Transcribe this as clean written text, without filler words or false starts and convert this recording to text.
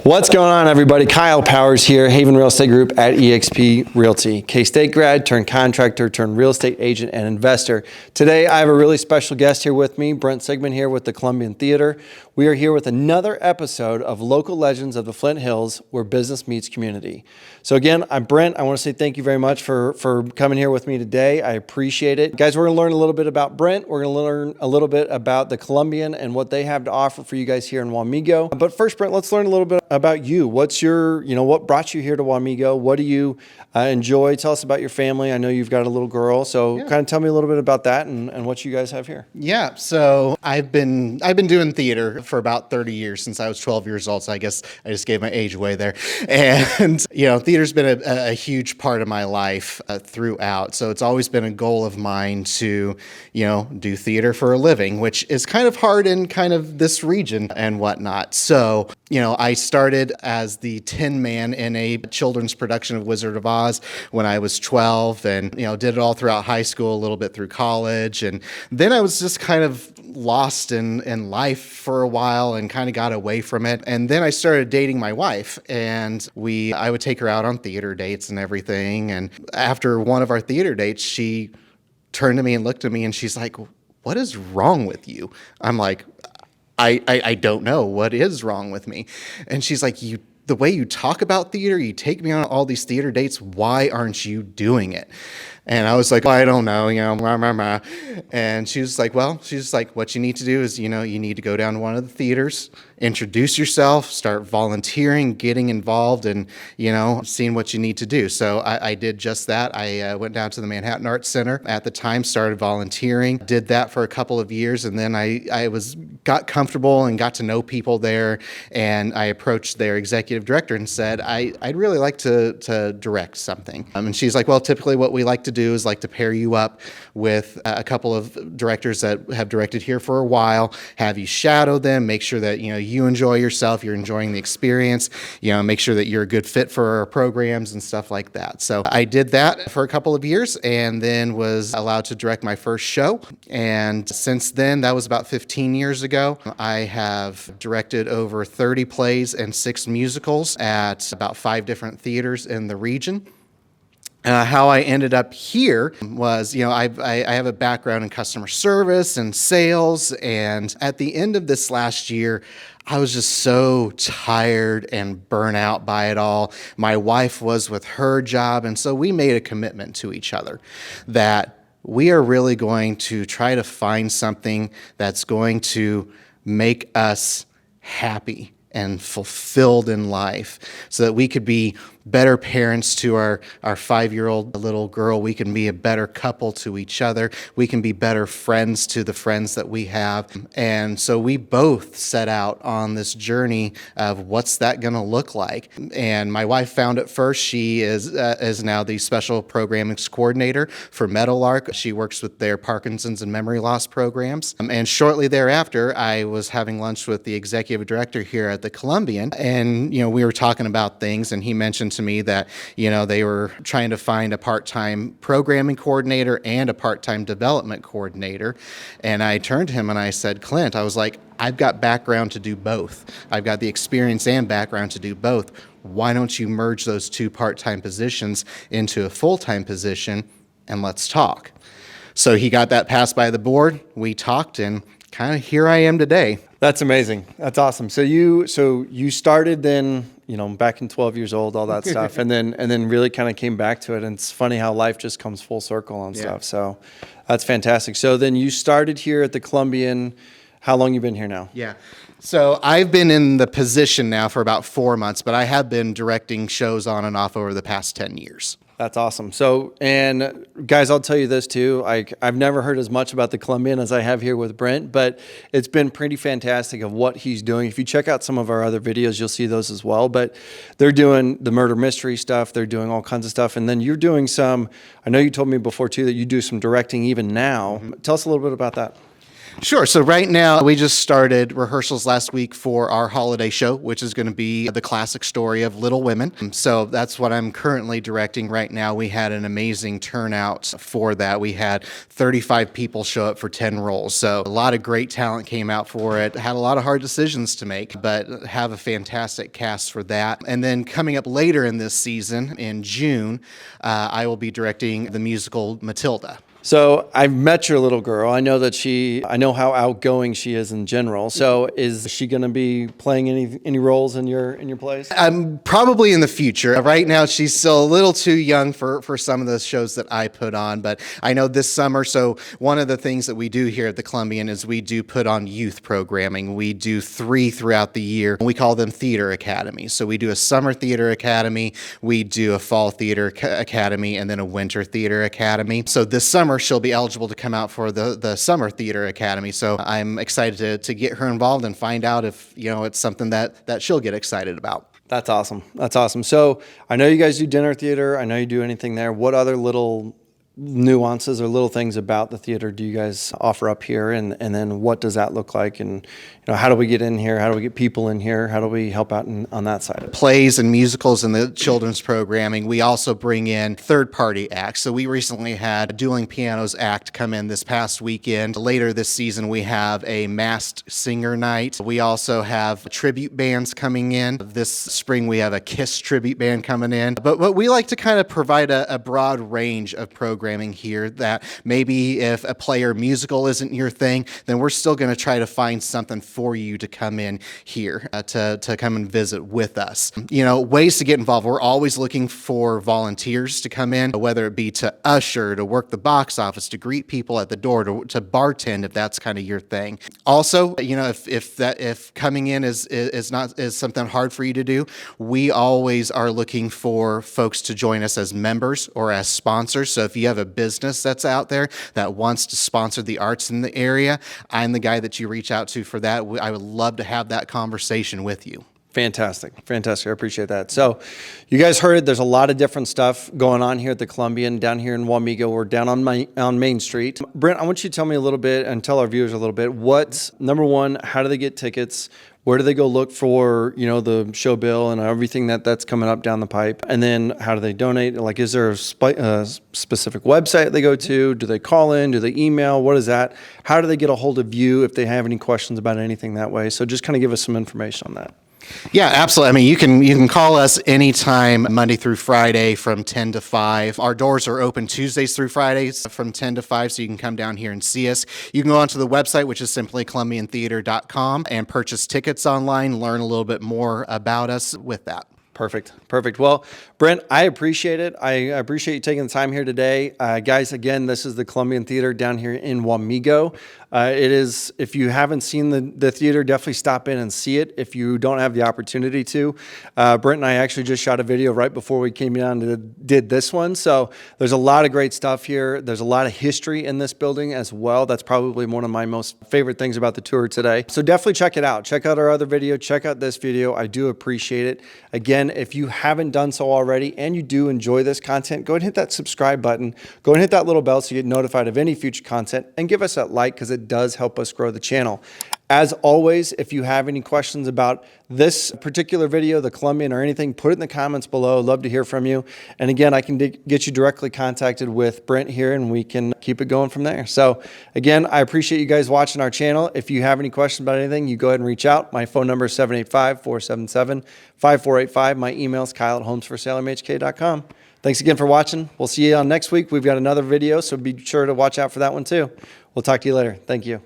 What's going on, everybody? Kyle Powers here, Haven Real Estate Group at eXp Realty. K-State grad, turned contractor, turned real estate agent and investor. Today, I have a really special guest here with me, Brent here with the Columbian Theater. We are here with another episode of Local Legends of the Flint Hills, where business meets community. So again, I'm Brent. I want to say thank you very much for coming here with me today. I appreciate it. Guys, we're going to learn a little bit about Brent. We're going to learn a little bit about the Columbian and what they have to offer for you guys here in Wamego. But first, Brent, let's learn a little bit about you. What's your, what brought you here to Wamego? What do you enjoy? Tell us about your family. I know you've got a little girl, so kind of tell me a little bit about that and what you guys have here. Yeah, so I've been doing theater for about 30 years since I was 12 years old. So I guess I just gave my age away there. And theater's been a huge part of my life throughout. So it's always been a goal of mine to do theater for a living, which is kind of hard in kind of this region and whatnot. So I started as the Tin Man in a children's production of Wizard of Oz when I was 12, and did it all throughout high school, a little bit through college, and then I was just kind of lost in life for a while and kind of got away from it. And then I started dating my wife, and I would take her out on theater dates and everything. And after one of our theater dates, she turned to me and looked at me, and she's like, "What is wrong with you?" I'm like, I don't know what is wrong with me. And she's like, the way you talk about theater, you take me on all these theater dates, why aren't you doing it? And I was like, well, I don't know, blah, blah, blah. And she was like, what you need to do is, you need to go down to one of the theaters, introduce yourself, start volunteering, getting involved, and, seeing what you need to do. So I did just that. I went down to the Manhattan Arts Center at the time, started volunteering, did that for a couple of years, and then I got comfortable and got to know people there, and I approached their executive director and said, I'd really like to direct something. And she's like, well, typically what we like to do is like to pair you up with a couple of directors that have directed here for a while, have you shadow them, make sure that you enjoy yourself, you're enjoying the experience, make sure that you're a good fit for our programs and stuff like that. So I did that for a couple of years and then was allowed to direct my first show. And since then, that was about 15 years ago, I have directed over 30 plays and 6 musicals at about 5 different theaters in the region. How I ended up here was, I have a background in customer service and sales, and at the end of this last year, I was just so tired and burnt out by it all. My wife was with her job, and so we made a commitment to each other that we are really going to try to find something that's going to make us happy and fulfilled in life so that we could be better parents to our 5-year-old little girl. We can be a better couple to each other. We can be better friends to the friends that we have. And so we both set out on this journey of what's that going to look like. And my wife found it first. She is now the special programming coordinator for Meadowlark. She works with their Parkinson's and memory loss programs. And shortly thereafter, I was having lunch with the executive director here at the Columbian. And, we were talking about things, and he mentioned to me that, they were trying to find a part-time programming coordinator and a part-time development coordinator. And I turned to him and I said, Clint, I was like, I've got background to do both. I've got the experience and background to do both. Why don't you merge those 2 part-time positions into a full-time position, and let's talk. So he got that passed by the board. We talked, and kind of here I am today. That's amazing. That's awesome. So you started then, back in 12 years old, all that stuff, and then really kind of came back to it. And it's funny how life just comes full circle on stuff. So that's fantastic. So then you started here at the Columbian. How long you been here now? Yeah. So I've been in the position now for about 4 months, but I have been directing shows on and off over the past 10 years. That's awesome. So, and guys, I'll tell you this too. I've never heard as much about the Columbian as I have here with Brent, but it's been pretty fantastic of what he's doing. If you check out some of our other videos, you'll see those as well. But they're doing the murder mystery stuff. They're doing all kinds of stuff. And then you're doing some, I know you told me before too, that you do some directing even now. Tell us a little bit about that. Sure. So right now we just started rehearsals last week for our holiday show, which is going to be the classic story of Little Women. So that's what I'm currently directing right now. We had an amazing turnout for that. We had 35 people show up for 10 roles. So a lot of great talent came out for it. Had a lot of hard decisions to make, but have a fantastic cast for that. And then coming up later in this season, in June, I will be directing the musical Matilda. So I've met your little girl. I know I know how outgoing she is in general. So is she going to be playing any roles in your plays? Probably in the future. Right now, she's still a little too young for some of the shows that I put on, but I know this summer, so one of the things that we do here at the Columbian is we do put on youth programming. We do 3 throughout the year. We call them theater academies. So we do a summer theater academy, we do a fall theater academy, and then a winter theater academy. So this summer, she'll be eligible to come out for the Summer Theater Academy. So I'm excited to get her involved and find out if, it's something that she'll get excited about. That's awesome. That's awesome. So I know you guys do dinner theater. I know you do anything there. What other little nuances or little things about the theater do you guys offer up here? And then what does that look like? And how do we get in here? How do we get people in here? How do we help out on that side of it? Plays and musicals and the children's programming. We also bring in third-party acts. So we recently had Dueling Pianos act come in this past weekend. Later this season, we have a masked singer night. We also have tribute bands coming in. This spring, we have a KISS tribute band coming in. But we like to kind of provide a broad range of programming here that maybe if a play or musical isn't your thing, then we're still going to try to find something for you to come in here to come and visit with us. Ways to get involved. We're always looking for volunteers to come in, whether it be to usher, to work the box office, to greet people at the door, to bartend if that's kind of your thing. Also, if coming in is something hard for you to do, we always are looking for folks to join us as members or as sponsors. So if you have a business that's out there that wants to sponsor the arts in the area, I'm the guy that you reach out to for that. I would love to have that conversation with you. Fantastic. I appreciate that. So you guys heard it. There's a lot of different stuff going on here at the Columbian, down here in Wamego. We're down on Main Street. Brent, I want you to tell me a little bit and tell our viewers a little bit. Number one, how do they get tickets? Where do they go look for, the show bill and everything that's coming up down the pipe? And then how do they donate? Like, is there a specific website they go to? Do they call in? Do they email? What is that? How do they get a hold of you if they have any questions about anything that way? So just kind of give us some information on that. Yeah, absolutely. I mean, you can call us anytime, Monday through Friday from 10 to 5. Our doors are open Tuesdays through Fridays from 10 to 5, so you can come down here and see us. You can go onto the website, which is simply columbiantheater.com, and purchase tickets online, learn a little bit more about us with that. Perfect. Well, Brent, I appreciate it. I appreciate you taking the time here today. Guys, again, this is the Columbian Theater down here in Wamego. It is, if you haven't seen the theater, definitely stop in and see it if you don't have the opportunity to. Brent and I actually just shot a video right before we came down and did this one. So there's a lot of great stuff here. There's a lot of history in this building as well. That's probably one of my most favorite things about the tour today. So definitely check it out. Check out our other video. Check out this video. I do appreciate it. Again, if you haven't done so already and you do enjoy this content, go ahead and hit that subscribe button. Go ahead and hit that little bell so you get notified of any future content, and give us that like because it does help us grow the channel. As always, if you have any questions about this particular video, the Columbian, or anything, put it in the comments below. Love to hear from you. And again, I can get you directly contacted with Brent here, and we can keep it going from there. So again, I appreciate you guys watching our channel. If you have any questions about anything, you go ahead and reach out. My phone number is 785-477-5485. My email is kyle@homesforsalemhk.com. Thanks again for watching. We'll see you on next week. We've got another video, so be sure to watch out for that one too. We'll talk to you later. Thank you.